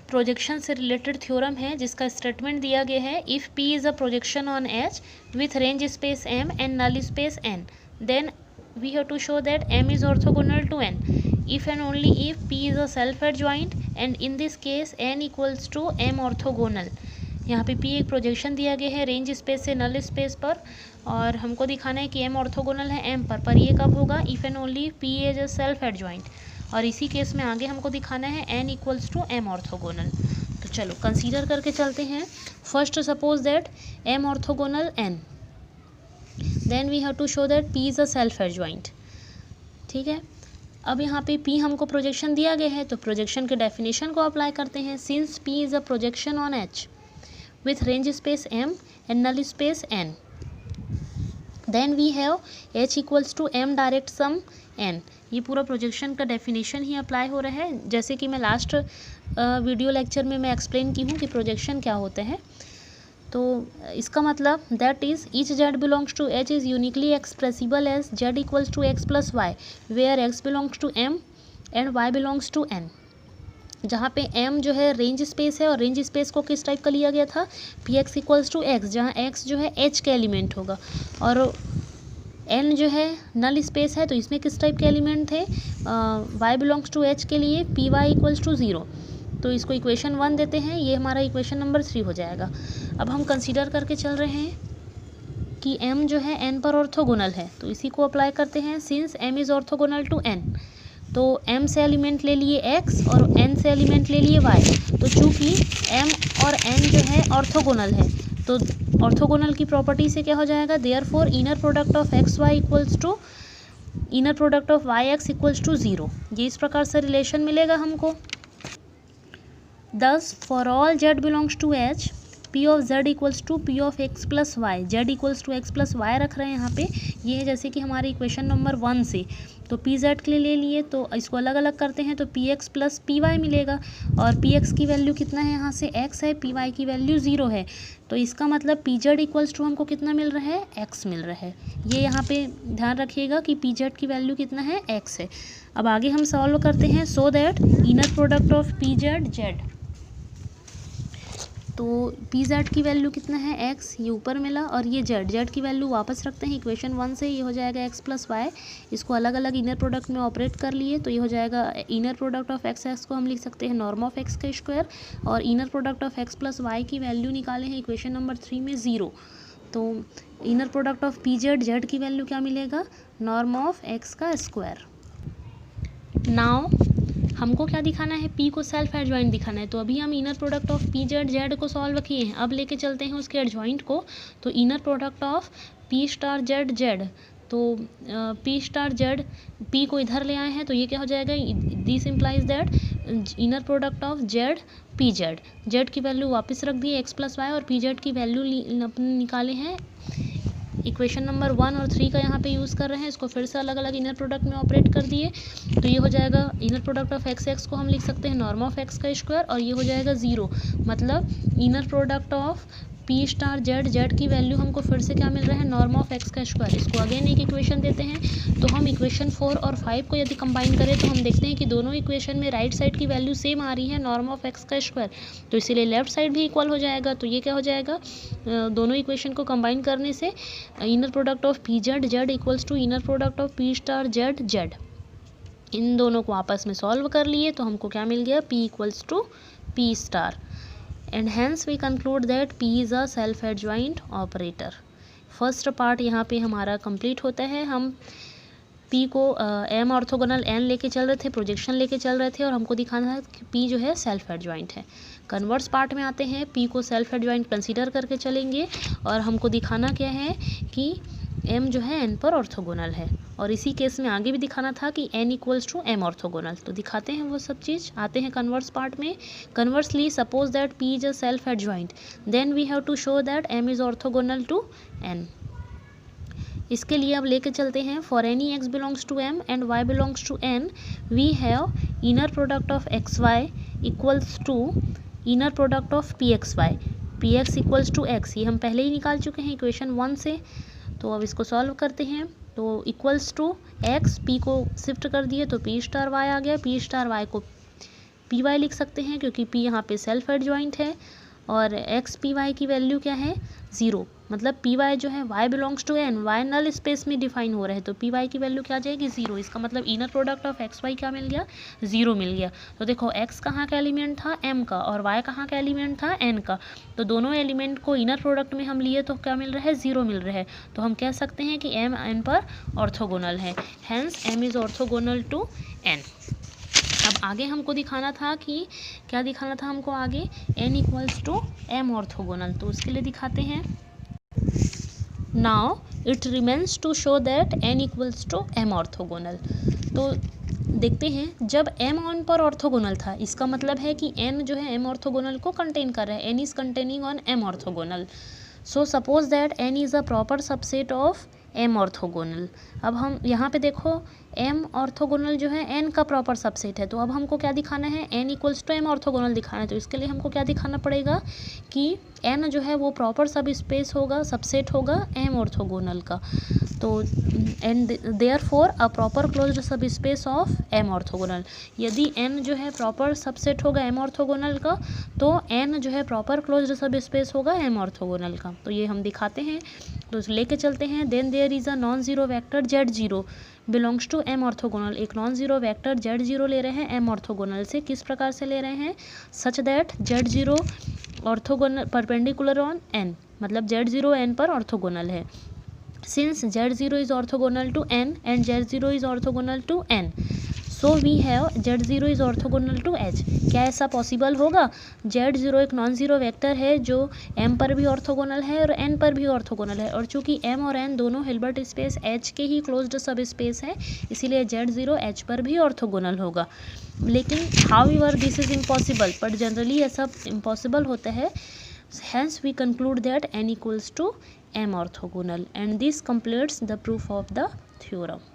Projection से related theorem है जिसका स्टेटमेंट दिया गया है, if P is a projection on H with range space M and null space N, then we have to show that M is orthogonal to N. If and only if P is a self-adjoint and in this case N equals to M orthogonal. यहाँ पे P एक projection दिया गया है range space से null space पर और हमको दिखाना है कि M ऑर्थोगोनल है M पर ये कब होगा, if and only P is a self adjoint, और इसी केस में आगे हमको दिखाना है N equals to M orthogonal. तो चलो कंसीडर करके चलते हैं। First suppose that M orthogonal N, then we have to show that P is a self adjoint. ठीक है, अब यहाँ पे P हमको प्रोजेक्शन दिया गया है तो प्रोजेक्शन के डेफिनेशन को अप्लाई करते हैं। Since P is a projection on H with range space M and null space N, then we have H equals to M direct sum N। ये पूरा प्रोजेक्शन का डेफिनेशन ही अप्लाई हो रहा है, जैसे कि मैं लास्ट वीडियो लेक्चर में मैं एक्सप्लेन की हूँ कि प्रोजेक्शन क्या होते हैं। तो इसका मतलब that is each Z belongs to H is uniquely expressible as Z equals to X plus Y, where X belongs to M and Y belongs to N। जहाँ पे M जो है रेंज स्पेस है और रेंज स्पेस को किस type का लिया गया था, Px इक्वल्स टू X, जहाँ X जो है H के एलिमेंट होगा, और N जो है नल स्पेस है तो इसमें किस टाइप के एलिमेंट थे, Y बिलोंग्स टू H के लिए Py इक्वल्स टू 0। तो इसको इक्वेशन 1 देते हैं, ये हमारा इक्वेशन नंबर 3 हो जाएगा। अब हम कंसीडर करके चल रहे हैं कि M जो है N पर ऑर्थोगोनल है, तो इसी को अप्लाई करते हैं। Since M is orthogonal to N, तो M से एलिमेंट ले लिए X और N से एलिमेंट ले लिए Y। तो चूँकि M और N जो है ऑर्थोगोनल है तो ऑर्थोगोनल की प्रॉपर्टी से क्या हो जाएगा, therefore inner product of X Y equals to inner product of Y X equals to 0। ये इस प्रकार से रिलेशन मिलेगा हमको। Thus for all Z belongs to H, P of Z equals to P of X plus Y, Z equals to X plus Y रख रहे हैं यहाँ पे। ये है जैसे कि हमारे इक्वेशन नंबर 1 से, तो PZ के लिए ले लिए तो इसको अलग अलग करते हैं तो PX प्लस PY मिलेगा, और PX की वैल्यू कितना है, यहाँ से X है, PY की वैल्यू 0 है। तो इसका मतलब PZ इक्वल्स टू हमको कितना मिल रहा है, X मिल रहा है। ये यहाँ पे ध्यान रखिएगा कि PZ की वैल्यू कितना है, X है। अब आगे हम सॉल्व करते हैं, so that inner product of PZ Z, तो PZ की वैल्यू कितना है, X, ये ऊपर मिला, और ये Z की वैल्यू वापस रखते हैं इक्वेशन 1 से, ये हो जाएगा X प्लस वाई। इसको अलग अलग इनर प्रोडक्ट में ऑपरेट कर लिए तो ये हो जाएगा इनर प्रोडक्ट ऑफ X को हम लिख सकते हैं नॉर्म ऑफ X का स्क्वायर, और inner product of X plus Y की वैल्यू निकाले हैं इक्वेशन नंबर 3 में 0। तो inner product of PZ Z की वैल्यू क्या मिलेगा, नॉर्म ऑफ X का स्क्वायर। नाउ हमको क्या दिखाना है, P को सेल्फ एडजॉइंट दिखाना है। तो अभी हम inner product of PZ Z को सॉल्व किए हैं, अब लेके चलते हैं उसके एडजॉइंट को। तो inner product of P star Z Z, तो P स्टार Z, P को इधर ले आए हैं तो ये क्या हो जाएगा, this implies that inner product of Z PZ, Z की वैल्यू वापस रख दी X प्लस वाई, और PZ की वैल्यू अपने निकाले हैं इक्वेशन नंबर 1 और 3 का यहाँ पे यूज़ कर रहे हैं। इसको फिर से अलग अलग इनर प्रोडक्ट में ऑपरेट कर दिए तो ये हो जाएगा इनर प्रोडक्ट ऑफ X को हम लिख सकते हैं नॉर्म ऑफ X का स्क्वायर, और ये हो जाएगा 0। मतलब inner product of P star Z की वैल्यू हमको फिर से क्या मिल रहा है, नॉर्म ऑफ X का स्क्वायर। इसको अगेन एक इक्वेशन देते हैं, तो हम इक्वेशन 4 और 5 को यदि कंबाइन करें तो हम देखते हैं कि दोनों इक्वेशन में राइट साइड की वैल्यू सेम आ रही है, नॉर्म ऑफ X का स्क्वायर, तो इसीलिए लेफ्ट साइड भी इक्वल हो जाएगा। तो ये क्या हो जाएगा, दोनों इक्वेशन को कंबाइन करने से inner product of PZ Z equals to inner product of P star Z Z। इन दोनों को आपस में सॉल्व कर लिए तो हमको क्या मिल गया, P equals to P star, and hence we conclude that P is a self adjoint operator. First part यहाँ पे हमारा कंप्लीट होता है। हम P को M ऑर्थोगोनल N लेके चल रहे थे, प्रोजेक्शन लेके चल रहे थे, और हमको दिखाना है कि P जो है सेल्फ एडजॉइंट है। कन्वर्स पार्ट में आते हैं, P को सेल्फ एडजॉइंट कंसीडर करके चलेंगे, और हमको दिखाना क्या है कि M जो है N पर ऑर्थोगोनल है, और इसी केस में आगे भी दिखाना था कि N equals to M orthogonal. तो दिखाते हैं वो सब चीज़। आते हैं कन्वर्स पार्ट में। Conversely suppose that P is a self adjoint, then we have to show that M is orthogonal to N। इसके लिए अब लेके चलते हैं, for any X belongs to M and Y belongs to N, we have inner product of XY equals to inner product of PXY, PX equals to X। ये हम पहले ही निकाल चुके हैं इक्वेशन 1 से। तो अब इसको सॉल्व करते हैं, तो इक्वल्स टू X, P को शिफ्ट कर दिए तो P स्टार Y आ गया, P स्टार Y को पी वाई लिख सकते हैं क्योंकि पी यहाँ पे सेल्फ एडजॉइंट है और एक्स पी वाई की वैल्यू क्या है 0, मतलब पी वाई जो है Y belongs to N, Y null space में डिफाइन हो रहा है तो पी वाई की वैल्यू क्या आ जाएगी 0। इसका मतलब inner product of X Y क्या मिल गया 0 मिल गया। तो देखो एक्स कहाँ का एलिमेंट था m का और y कहाँ का एलिमेंट था n का, तो दोनों एलिमेंट को इनर प्रोडक्ट में हम लिए तो क्या मिल रहा है 0 मिल रहा है। तो हम कह सकते हैं कि m n पर ऑर्थोगोनल है, hence m is orthogonal to n। अब आगे हमको दिखाना था कि क्या दिखाना था हमको आगे, n equals to m orthogonal, तो उसके लिए दिखाते हैं। Now it remains to show that n equals to m orthogonal. तो देखते हैं जब m ऑन पर ऑर्थोगोनल था, इसका मतलब है कि n जो है m ऑर्थोगोनल को कंटेन कर रहा है, n is containing on m orthogonal. So suppose that n is a proper subset of m orthogonal. अब हम यहाँ पे देखो m ऑर्थोगोनल जो है n का प्रॉपर सबसेट है, तो अब हमको क्या दिखाना है, n equals to m orthogonal दिखाना है। तो इसके लिए हमको क्या दिखाना पड़ेगा कि n जो है वो प्रॉपर सब स्पेस होगा, सबसेट होगा m ऑर्थोगोनल का। तो and therefore a proper closed सब स्पेस ऑफ m ऑर्थोगोनल, यदि n जो है प्रॉपर सबसेट होगा m ऑर्थोगोनल का तो n जो है प्रॉपर क्लोज्ड सब स्पेस होगा m ऑर्थोगोनल का। तो ये हम दिखाते हैं, तो लेके चलते हैं। Then there is a non zero vector z0 belongs to m orthogonal, एक नॉन जीरो वेक्टर z0 ले रहे हैं m ऑर्थोगोनल से। किस प्रकार से ले रहे हैं, such that z0 orthogonal perpendicular on n, मतलब z0 n पर ऑर्थोगोनल है। Since z0 is orthogonal to n and z0 is orthogonal to n, so we have z0 is orthogonal to h। क्या ऐसा पॉसिबल होगा, z0 एक non zero vector है जो m पर भी ऑर्थोगोनल है और n पर भी ऑर्थोगोनल है, और चूंकि m और n दोनों हिल्बर्ट स्पेस h के ही क्लोज्ड सब स्पेस है, इसीलिए z0 h पर भी ऑर्थोगोनल होगा। लेकिन however this is impossible, but generally ऐसा इम्पॉसिबल होता है। Hence we conclude that n equals to m orthogonal, and this completes the proof of the theorem.